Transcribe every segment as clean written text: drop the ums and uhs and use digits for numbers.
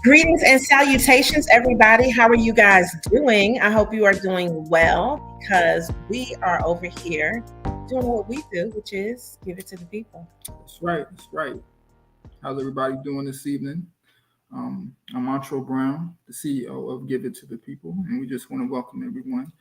Greetings and salutations, everybody. How are you guys doing? I hope you are doing well because we are over here doing what we do, which is give it to the people. That's right. That's right. How's everybody doing this evening? I'm Antro Brown, the CEO of Give It to the People, and we just want to welcome everyone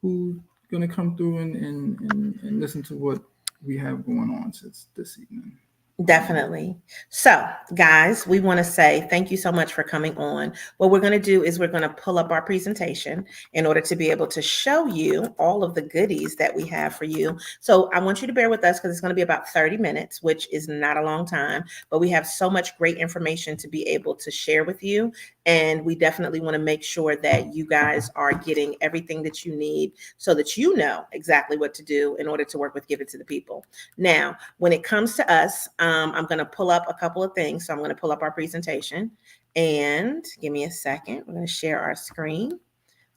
who's going to come through and listen to what we have going on this evening. Definitely. So, guys, we want to say thank you so much for coming on. What we're going to do is we're going to pull up our presentation in order to be able to show you all of the goodies that we have for you. So, I want you to bear with us because it's going to be about 30 minutes, which is not a long time, but we have so much great information to be able to share with you. And we definitely want to make sure that you guys are getting everything that you need so that you know exactly what to do in order to work with Give It to the People. Now, when it comes to us, I'm going to pull up a couple of things. So I'm going to pull up our presentation and give me a second. We're going to share our screen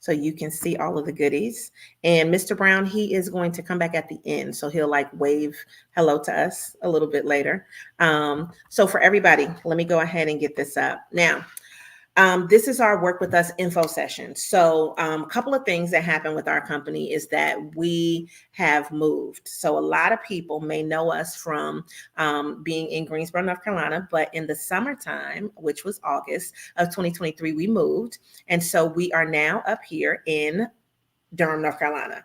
so you can see all of the goodies. And Mr. Brown, he is going to come back at the end. So he'll like wave hello to us a little bit later. So for everybody, let me go ahead and get this up. Now, this is our work with us info session. So a couple of things that happen with our company is that we have moved. So a lot of people may know us from being in Greensboro, North Carolina, but in the summertime, which was August of 2023, we moved. And so we are now up here in Durham, North Carolina.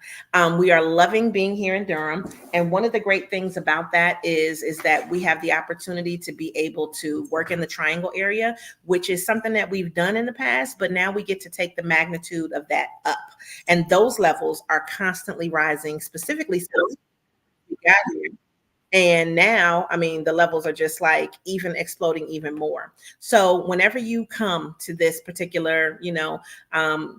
We are loving being here in Durham. And one of the great things about that is that we have the opportunity to be able to work in the Triangle area, which is something that we've done in the past, but now we get to take the magnitude of that up. And those levels are constantly rising, specifically since we got here. And now, I mean, the levels are just like even exploding even more. So whenever you come to this particular,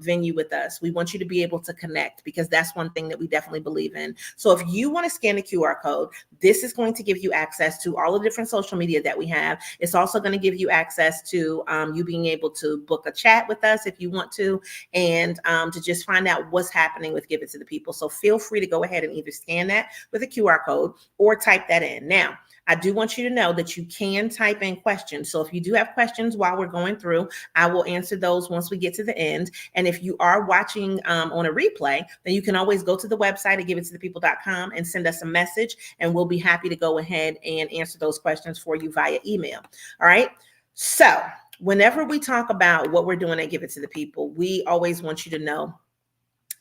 venue with us, we want you to be able to connect because that's one thing that we definitely believe in. So if you want to scan the QR code, this is going to give you access to all the different social media that we have. It's also going to give you access to you being able to book a chat with us if you want to, and to just find out what's happening with Give It to the People. So feel free to go ahead and either scan that with a QR code or type that in. Now, I do want you to know that you can type in questions. So if you do have questions while we're going through, I will answer those once we get to the end. And if you are watching on a replay, then you can always go to the website at giveittothepeople.com and send us a message, and we'll be happy to go ahead and answer those questions for you via email. All right. So whenever we talk about what we're doing at Give It to the People, we always want you to know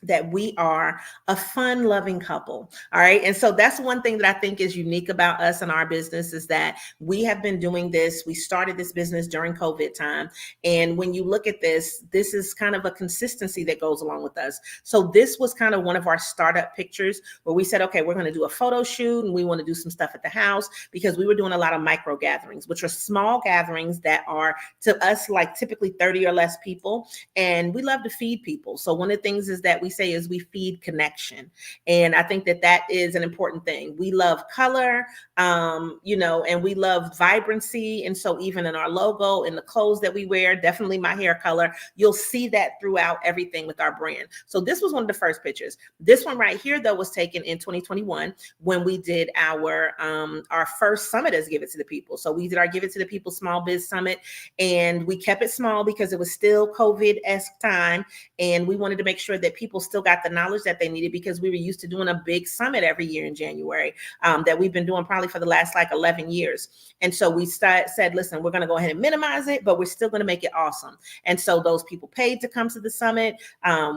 that we are a fun loving couple. All right. And so that's one thing that I think is unique about us and our business is that we have been doing this. We started this business during COVID time. And when you look at this is kind of a consistency that goes along with us. So this was kind of one of our startup pictures where we said, okay, we're going to do a photo shoot and we want to do some stuff at the house because we were doing a lot of micro gatherings, which are small gatherings that are to us like typically 30 or less people. And we love to feed people. So one of the things is that we say is we feed connection. And I think that is an important thing. We love color, and we love vibrancy. And so even in our logo, in the clothes that we wear, definitely my hair color, you'll see that throughout everything with our brand. So this was one of the first pictures. This one right here, though, was taken in 2021 when we did our first summit as Give It to the People. So we did our Give It to the People Small Biz Summit, and we kept it small because it was still COVID-esque time. And we wanted to make sure that people still got the knowledge that they needed because we were used to doing a big summit every year in January that we've been doing probably for the last like 11 years. And so we said, listen, we're going to go ahead and minimize it, but we're still going to make it awesome. And so those people paid to come to the summit.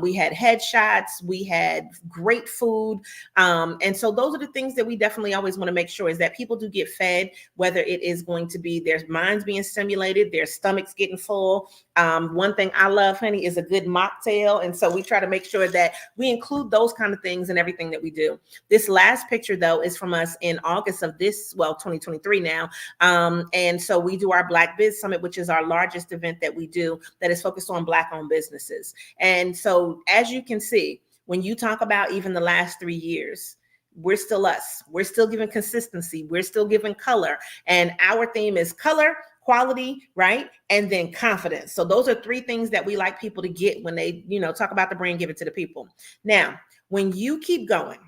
We had headshots, we had great food. And so those are the things that we definitely always want to make sure is that people do get fed, whether it is going to be their minds being stimulated, their stomachs getting full. One thing I love, honey, is a good mocktail. And so we try to make sure that we include those kind of things in everything that we do. This last picture, though, is from us in August of 2023 now. And so we do our Black Biz Summit, which is our largest event that we do that is focused on Black-owned businesses. And so as you can see, when you talk about even the last 3 years, we're still us. We're still giving consistency. We're still giving color. And our theme is color, quality, right? And then confidence. So those are three things that we like people to get when they, talk about the brand, Give It to the People. Now, when you keep going,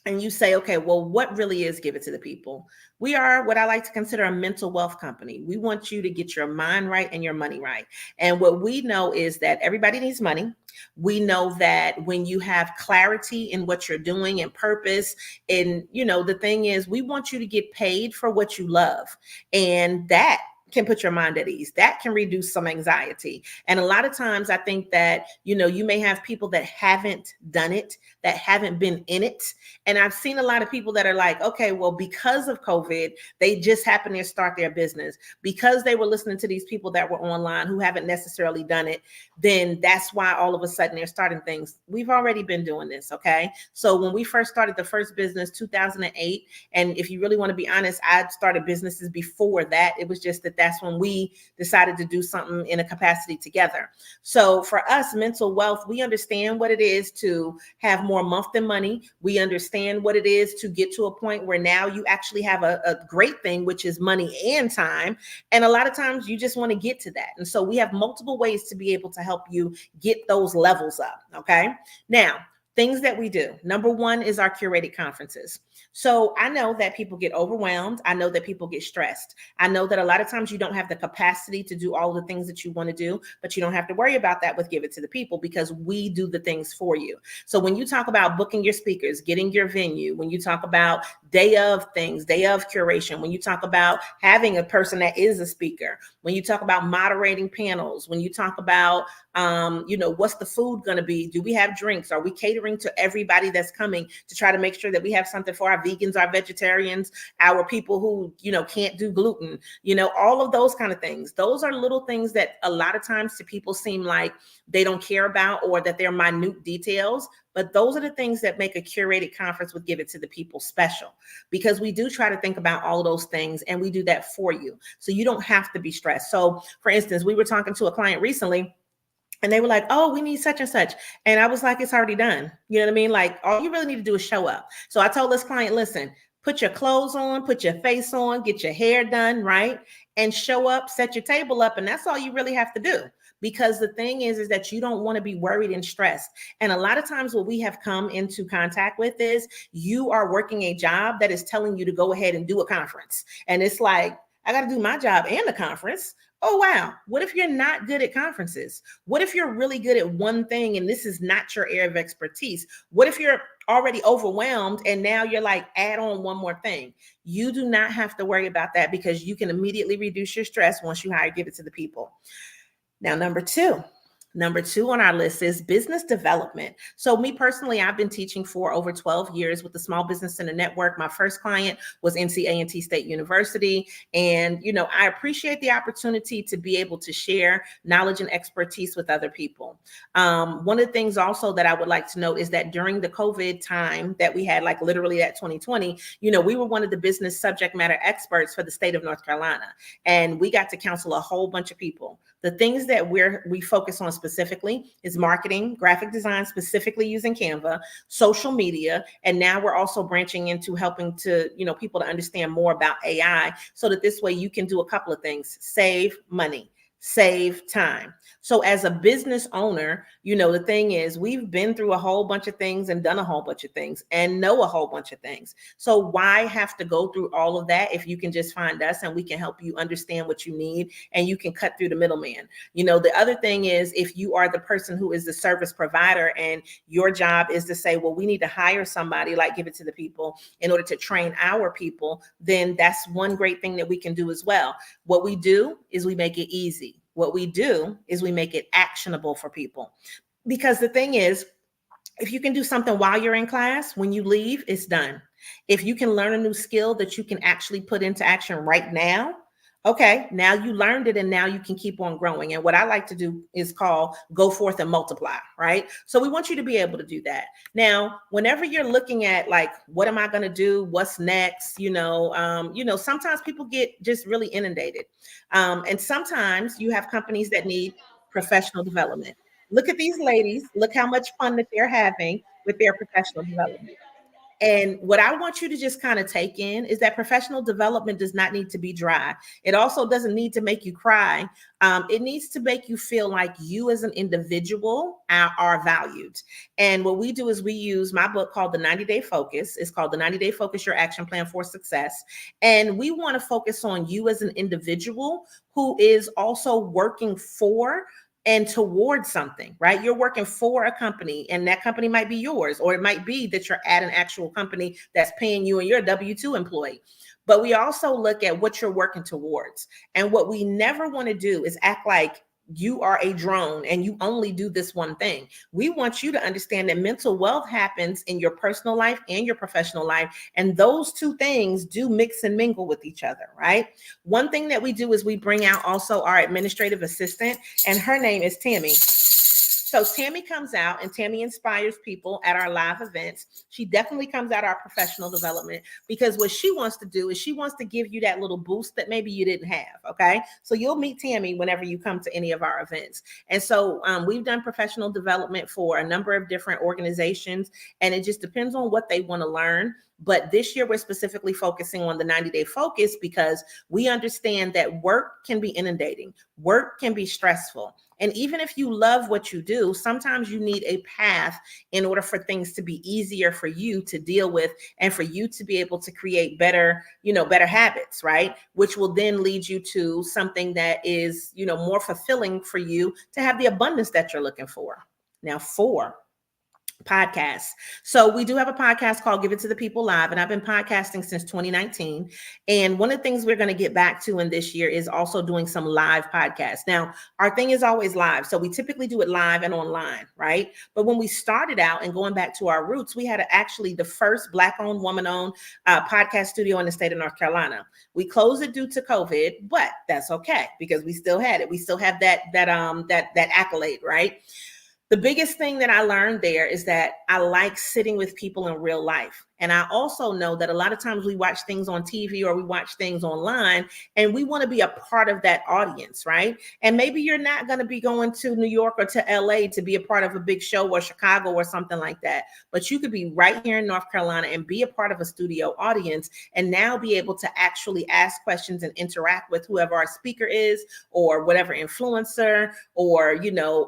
and you say, okay, well, what really is Give It to the People? We are what I like to consider a mental wealth company. We want you to get your mind right and your money right. And what we know is that everybody needs money. We know that when you have clarity in what you're doing and purpose, and the thing is, we want you to get paid for what you love. And that can put your mind at ease. That can reduce some anxiety. And a lot of times I think that, you may have people that haven't done it, that haven't been in it. And I've seen a lot of people that are like, okay, well, because of COVID, they just happened to start their business because they were listening to these people that were online who haven't necessarily done it. Then that's why all of a sudden they're starting things. We've already been doing this. Okay. So when we first started the first business, 2008, and if you really want to be honest, I started businesses before that. It was just that's when we decided to do something in a capacity together. So for us, mental wealth, we understand what it is to have more month than money. We understand what it is to get to a point where now you actually have a great thing, which is money and time. And a lot of times you just want to get to that. And so we have multiple ways to be able to help you get those levels up. Okay. Now, things that we do. Number one is our curated conferences. So I know that people get overwhelmed. I know that people get stressed. I know that a lot of times you don't have the capacity to do all the things that you want to do, but you don't have to worry about that with Give It to the People because we do the things for you. So when you talk about booking your speakers, getting your venue, when you talk about day of things, day of curation, when you talk about having a person that is a speaker, when you talk about moderating panels, when you talk about, what's the food going to be? Do we have drinks? Are we catering to everybody that's coming to try to make sure that we have something for our vegans, our vegetarians, our people who, can't do gluten, all of those kind of things. Those are little things that a lot of times to people seem like they don't care about or that they're minute details. But those are the things that make a curated conference with Give It to the People special, because we do try to think about all of those things and we do that for you. So you don't have to be stressed. So for instance, we were talking to a client recently and they were like, oh, we need such and such. And I was like, it's already done. You know what I mean? Like all you really need to do is show up. So I told this client, listen, put your clothes on, put your face on, get your hair done, right? And show up, set your table up. And that's all you really have to do. Because the thing is that you don't want to be worried and stressed. And a lot of times what we have come into contact with is you are working a job that is telling you to go ahead and do a conference. And it's like, I got to do my job and the conference. Oh, wow. What if you're not good at conferences? What if you're really good at one thing and this is not your area of expertise? What if you're already overwhelmed and now you're like, add on one more thing? You do not have to worry about that because you can immediately reduce your stress once you hire Give It to the People. Now, number two on our list is business development. So me personally, I've been teaching for over 12 years with the Small Business Center Network. My first client was NC State University. And, I appreciate the opportunity to be able to share knowledge and expertise with other people. One of the things also that I would like to note is that during the COVID time that we had, like literally that 2020, we were one of the business subject matter experts for the state of North Carolina. And we got to counsel a whole bunch of people. The things that we focus on specifically is marketing, graphic design, specifically using Canva, social media, and now we're also branching into helping to, people to understand more about AI so that this way you can do a couple of things: save money, save time. So as a business owner, the thing is we've been through a whole bunch of things and done a whole bunch of things and know a whole bunch of things. So why have to go through all of that if you can just find us and we can help you understand what you need and you can cut through the middleman? The other thing is if you are the person who is the service provider and your job is to say, well, we need to hire somebody like Give It to the People in order to train our people, then that's one great thing that we can do as well. What we do is we make it easy. What we do is we make it actionable for people. Because the thing is, if you can do something while you're in class, when you leave, it's done. If you can learn a new skill that you can actually put into action right now, okay, now you learned it and now you can keep on growing. And what I like to do is call go forth and multiply, right? So we want you to be able to do that. Now, whenever you're looking at like, what am I going to do? What's next? Sometimes people get just really inundated. And sometimes you have companies that need professional development. Look at these ladies. Look how much fun that they're having with their professional development. And what I want you to just kind of take in is that professional development does not need to be dry. It also doesn't need to make you cry. It needs to make you feel like you as an individual are valued. And what we do is we use my book called The 90-Day Focus. It's called The 90-Day Focus, Your Action Plan for Success. And we want to focus on you as an individual who is also working for and towards something, right? You're working for a company and that company might be yours, or it might be that you're at an actual company that's paying you and you're a W-2 employee. But we also look at what you're working towards. And what we never want to do is act like you are a drone and you only do this one thing. We want you to understand that mental wealth happens in your personal life and your professional life. And those two things do mix and mingle with each other, right? One thing that we do is we bring out also our administrative assistant, and her name is Tammy. So Tammy comes out and Tammy inspires people at our live events. She definitely comes out our professional development, because what she wants to do is she wants to give you that little boost that maybe you didn't have. Okay. So you'll meet Tammy whenever you come to any of our events. And so we've done professional development for a number of different organizations, and it just depends on what they want to learn. But this year, we're specifically focusing on the 90-Day Focus because we understand that work can be inundating. Work can be stressful. And even if you love what you do, sometimes you need a path in order for things to be easier for you to deal with and for you to be able to create better habits, right? Which will then lead you to something that is, more fulfilling for you to have the abundance that you're looking for. Now, 4. Podcasts. So we do have a podcast called Give It to the People Live, and I've been podcasting since 2019. And one of the things we're going to get back to in this year is also doing some live podcasts. Now, our thing is always live. So we typically do it live and online, right? But when we started out and going back to our roots, we had actually the first Black-owned, woman-owned podcast studio in the state of North Carolina. We closed it due to COVID, but that's okay because we still had it. We still have that accolade, right? The biggest thing that I learned there is that I like sitting with people in real life. And I also know that a lot of times we watch things on TV or we watch things online and we want to be a part of that audience, right? And maybe you're not going to be going to New York or to LA to be a part of a big show, or Chicago or something like that. But you could be right here in North Carolina and be a part of a studio audience and now be able to actually ask questions and interact with whoever our speaker is, or whatever influencer or,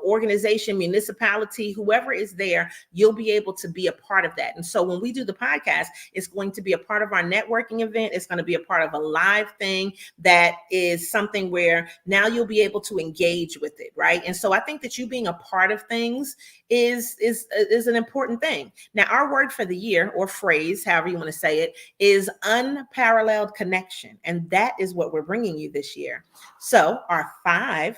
organization, municipality, whoever is there, you'll be able to be a part of that. And so when we do the podcast, it's going to be a part of our networking event. It's going to be a part of a live thing that is something where now you'll be able to engage with it, right? And so I think that you being a part of things is an important thing. Now, our word for the year, or phrase, however you want to say it, is unparalleled connection. And that is what we're bringing you this year. So our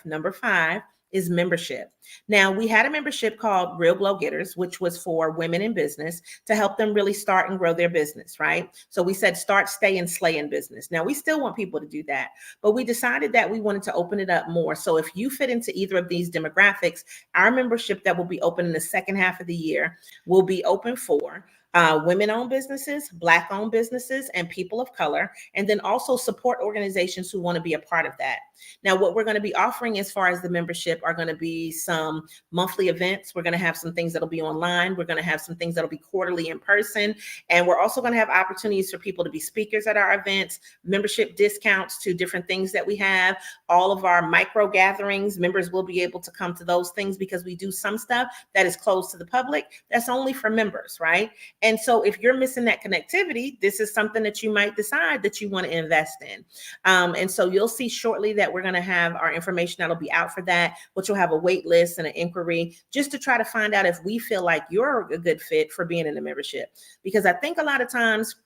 number 5, is membership. Now, we had a membership called Real Glow Getters, which was for women in business to help them really start and grow their business, right? So we said start, stay, and slay in business. Now, we still want people to do that, but we decided that we wanted to open it up more. So if you fit into either of these demographics, our membership that will be open in the second half of the year will be open for women-owned businesses, Black-owned businesses, and people of color, and then also support organizations who want to be a part of that. Now, what we're going to be offering as far as the membership are going to be some monthly events. We're going to have some things that'll be online. We're going to have some things that'll be quarterly in person. And we're also going to have opportunities for people to be speakers at our events, membership discounts to different things that we have. All of our micro gatherings, members will be able to come to those things because we do some stuff that is closed to the public. That's only for members, right? And so if you're missing that connectivity, this is something that you might decide that you want to invest in. And so you'll see shortly that we're going to have our information that'll be out for that, which will have a wait list and an inquiry just to try to find out if we feel like you're a good fit for being in the membership. Because I think a lot of times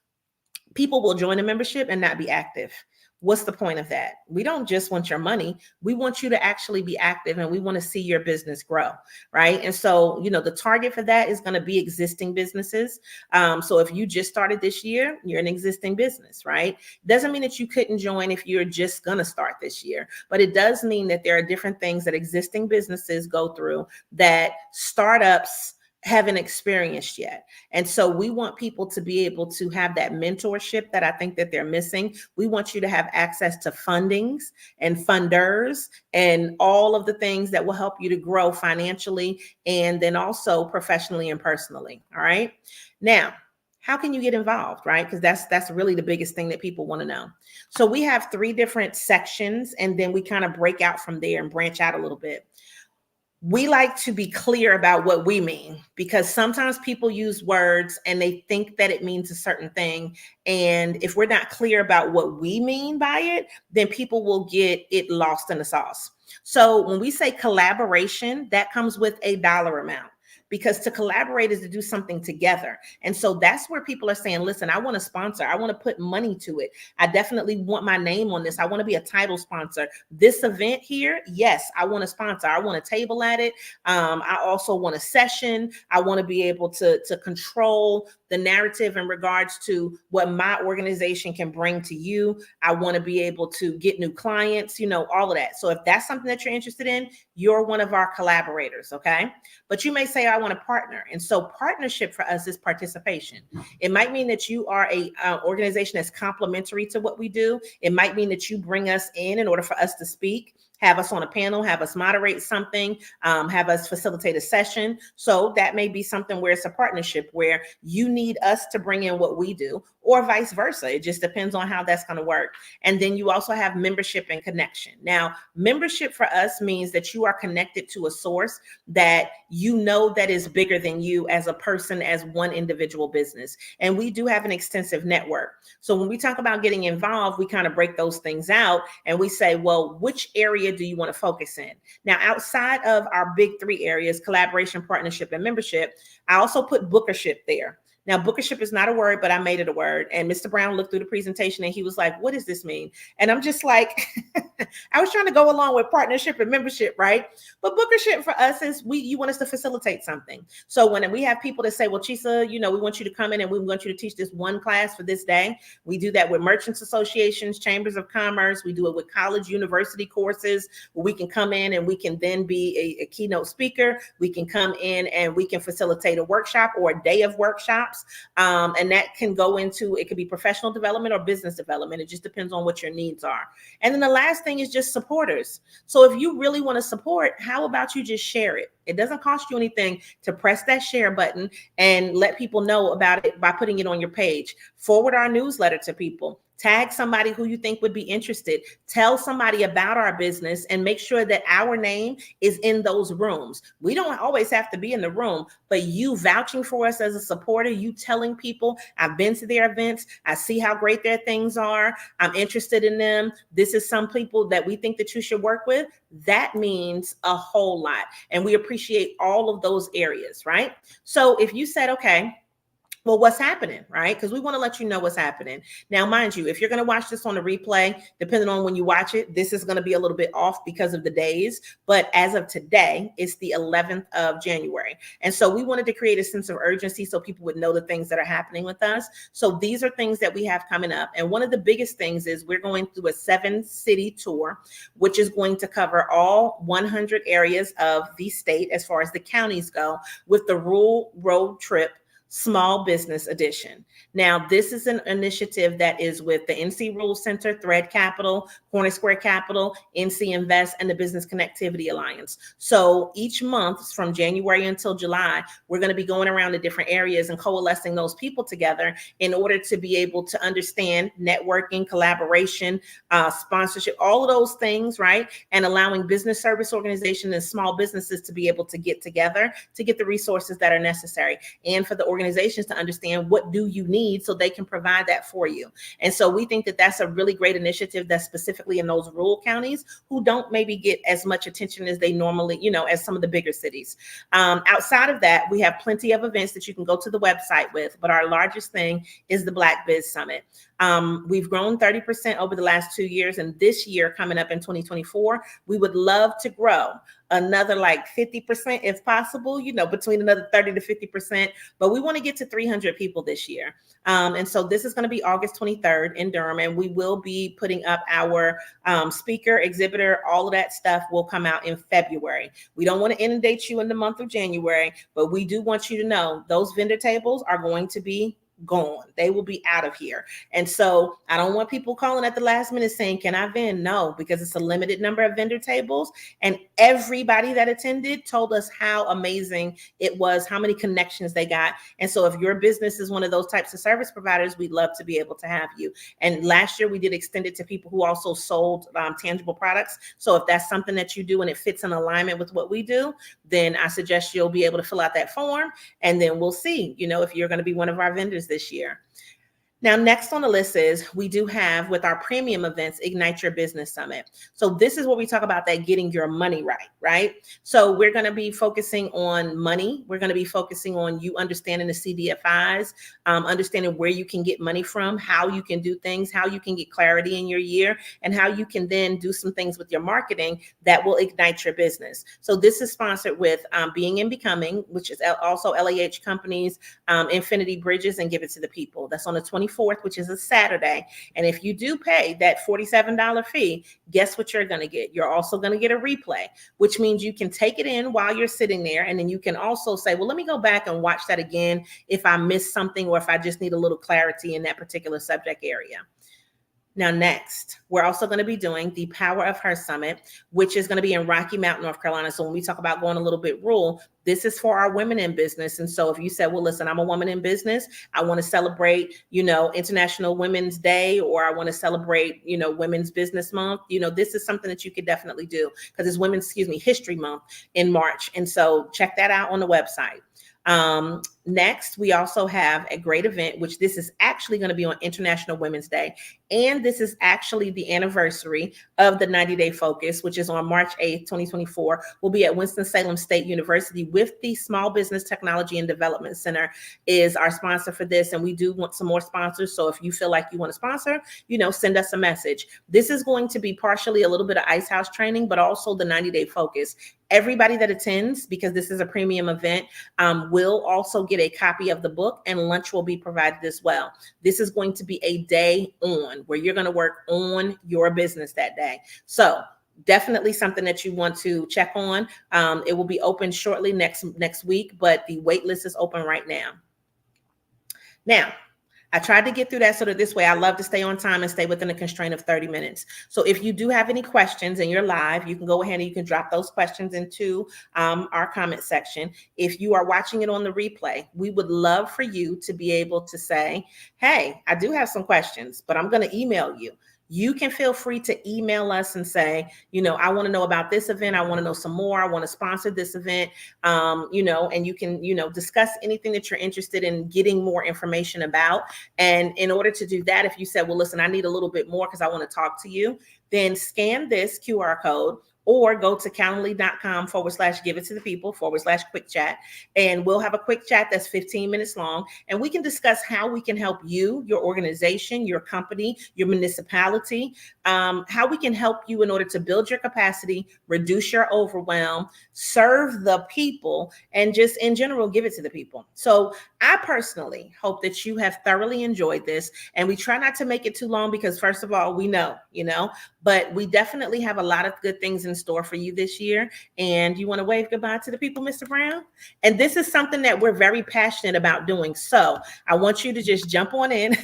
people will join a membership and not be active. What's the point of that? We don't just want your money. We want you to actually be active and we want to see your business grow, right? And so, the target for that is going to be existing businesses. So if you just started this year, you're an existing business, right? Doesn't mean that you couldn't join if you're just going to start this year, but it does mean that there are different things that existing businesses go through that startups haven't experienced yet. And so we want people to be able to have that mentorship that I think that they're missing. We want you to have access to fundings and funders and all of the things that will help you to grow financially and then also professionally and personally. All right. Now, how can you get involved, right? Because that's really the biggest thing that people want to know. So we have 3 different sections, and then we kind of break out from there and branch out a little bit. We like to be clear about what we mean, because sometimes people use words and they think that it means a certain thing. And if we're not clear about what we mean by it, then people will get it lost in the sauce. So when we say collaboration, that comes with a dollar amount, because to collaborate is to do something together. And so that's where people are saying, listen, I want to sponsor. I want to put money to it. I definitely want my name on this. I want to be a title sponsor. This event here, yes, I want to sponsor. I want a table at it. I also want a session. I want to be able to control the narrative in regards to what my organization can bring to you. I want to be able to get new clients, all of that. So if that's something that you're interested in, you're one of our collaborators, okay? But you may say, I want to partner. And so partnership for us is participation. It might mean that you are a organization that's complementary to what we do. It might mean that you bring us in order for us to speak, have us on a panel, have us moderate something, have us facilitate a session. So that may be something where it's a partnership where you need us to bring in what we do, or vice versa. It just depends on how that's going to work. And then you also have membership and connection. Now, membership for us means that you are connected to a source that you know that is bigger than you as a person, as one individual business. And we do have an extensive network. So when we talk about getting involved, we kind of break those things out and we say, well, which area do you want to focus in? Now, outside of our big 3 areas, collaboration, partnership, and membership, I also put bookership there. Now, bookership is not a word, but I made it a word. And Mr. Brown looked through the presentation and he was like, what does this mean? And I'm just like, I was trying to go along with partnership and membership, right? But bookership for us is you want us to facilitate something. So when we have people that say, well, Chisa, we want you to come in and we want you to teach this one class for this day. We do that with merchants associations, chambers of commerce. We do it with college, university courses where we can come in and we can then be a keynote speaker. We can come in and we can facilitate a workshop or a day of workshops. And that can go into, it could be professional development or business development. It just depends on what your needs are. And then the last thing is just supporters. So if you really want to support, how about you just share it? It doesn't cost you anything to press that share button and let people know about it by putting it on your page. Forward our newsletter to people. Tag somebody who you think would be interested. Tell somebody about our business and make sure that our name is in those rooms. We don't always have to be in the room, but you vouching for us as a supporter, you telling people, I've been to their events. I see how great their things are. I'm interested in them. This is some people that we think that you should work with. That means a whole lot. And we appreciate all of those areas, right? So if you said, okay, well, what's happening, right? Because we want to let you know what's happening. Now, mind you, if you're going to watch this on the replay, depending on when you watch it, this is going to be a little bit off because of the days. But as of today, it's the 11th of January. And so we wanted to create a sense of urgency so people would know the things that are happening with us. So these are things that we have coming up. And one of the biggest things is we're going through a 7-city tour, which is going to cover all 100 areas of the state as far as the counties go, with the Rural Road Trip Small Business Edition. Now, this is an initiative that is with the NC Rural Center, Thread Capital, Corner Square Capital, NC Invest, and the Business Connectivity Alliance. So each month from January until July, we're going to be going around to different areas and coalescing those people together in order to be able to understand networking, collaboration, sponsorship, all of those things, right? And allowing business service organizations and small businesses to be able to get together to get the resources that are necessary, and for the organizations to understand what do you need so they can provide that for you. And so we think that that's a really great initiative that's specifically in those rural counties who don't maybe get as much attention as they normally, as some of the bigger cities. Outside of that, we have plenty of events that you can go to the website with, but our largest thing is the Black Biz Summit. We've grown 30% over the last 2 years, and this year coming up in 2024, we would love to grow another like 50% if possible, between another 30 to 50%, but we want to get to 300 people this year. And so this is going to be August 23rd in Durham, and we will be putting up our speaker, exhibitor, all of that stuff will come out in February. We don't want to inundate you in the month of January, but we do want you to know those vendor tables are going to be gone. They will be out of here. And so I don't want people calling at the last minute saying, can I vend? No, because it's a limited number of vendor tables. And everybody that attended told us how amazing it was, how many connections they got. And so if your business is one of those types of service providers, we'd love to be able to have you. And last year we did extend it to people who also sold tangible products. So if that's something that you do and it fits in alignment with what we do, then I suggest you'll be able to fill out that form, and then we'll see, if you're going to be one of our vendors this year. Now, next on the list is we do have with our premium events, Ignite Your Business Summit. So this is where we talk about that getting your money right? So we're going to be focusing on money. We're going to be focusing on you understanding the CDFIs, understanding where you can get money from, how you can do things, how you can get clarity in your year, and how you can then do some things with your marketing that will ignite your business. So this is sponsored with Being and Becoming, which is also LAH Companies, Infinity Bridges, and Give It to the People. That's on the 24th, which is a Saturday. And if you do pay that $47 fee, guess what you're going to get? You're also going to get a replay, which means you can take it in while you're sitting there. And then you can also say, well, let me go back and watch that again if I missed something or if I just need a little clarity in that particular subject area. Now, next, we're also going to be doing the Power of Her Summit, which is going to be in Rocky Mount, North Carolina. So when we talk about going a little bit rural, this is for our women in business. And so if you said, well, listen, I'm a woman in business, I want to celebrate, International Women's Day, or I want to celebrate, Women's Business Month, this is something that you could definitely do because it's History Month in March. And so check that out on the website. Next, we also have a great event, which this is actually going to be on International Women's Day. And this is actually the anniversary of the 90-Day Focus, which is on March 8th, 2024. We'll be at Winston-Salem State University with the Small Business Technology and Development Center is our sponsor for this. And we do want some more sponsors. So if you feel like you want to sponsor, send us a message. This is going to be partially a little bit of Ice House training, but also the 90-Day Focus. Everybody that attends, because this is a premium event, will also get a copy of the book, and lunch will be provided as well. This is going to be a day on where you're going to work on your business that day. So definitely something that you want to check on. It will be open shortly next week, but the wait list is open right now. Now, I tried to get through that so that this way I love to stay on time and stay within a constraint of 30 minutes. So if you do have any questions and you're live, you can go ahead and you can drop those questions into our comment section. If you are watching it on the replay, we would love for you to be able to say, hey, I do have some questions, but I'm going to email you. You can feel free to email us and say, I want to know about this event. I want to know some more. I want to sponsor this event, and you can, discuss anything that you're interested in getting more information about. And in order to do that, if you said, well, listen, I need a little bit more because I want to talk to you, then scan this QR code or go to calendly.com/give it to the people /quick chat. And we'll have a quick chat that's 15 minutes long. And we can discuss how we can help you, your organization, your company, your municipality, how we can help you in order to build your capacity, reduce your overwhelm, serve the people, and just in general, give it to the people. So I personally hope that you have thoroughly enjoyed this. And we try not to make it too long because first of all, we know, but we definitely have a lot of good things in store for you this year. And you want to wave goodbye to the people, Mr. Brown? And this is something that we're very passionate about doing. So I want you to just jump on in.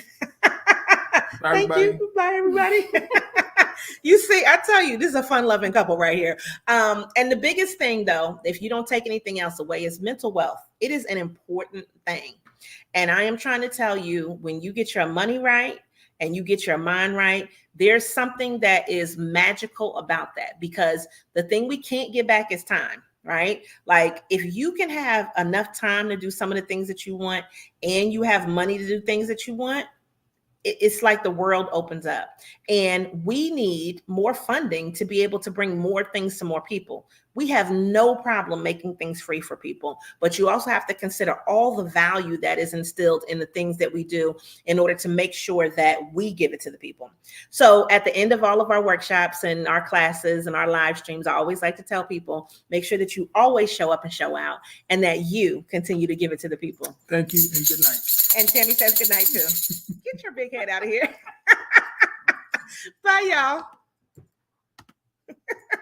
Thank you. Bye, everybody. You see, I tell you, this is a fun-loving couple right here. And the biggest thing, though, if you don't take anything else away, is mental wealth. It is an important thing. And I am trying to tell you, when you get your money right and you get your mind right, there's something that is magical about that, because the thing we can't get back is time. Right? Like if you can have enough time to do some of the things that you want and you have money to do things that you want, it's like the world opens up. And we need more funding to be able to bring more things to more people. We have no problem making things free for people, but you also have to consider all the value that is instilled in the things that we do in order to make sure that we give it to the people. So at the end of all of our workshops and our classes and our live streams, I always like to tell people, make sure that you always show up and show out and that you continue to give it to the people. Thank you and good night. And Tammy says good night too. Get your big head out of here. Bye, y'all.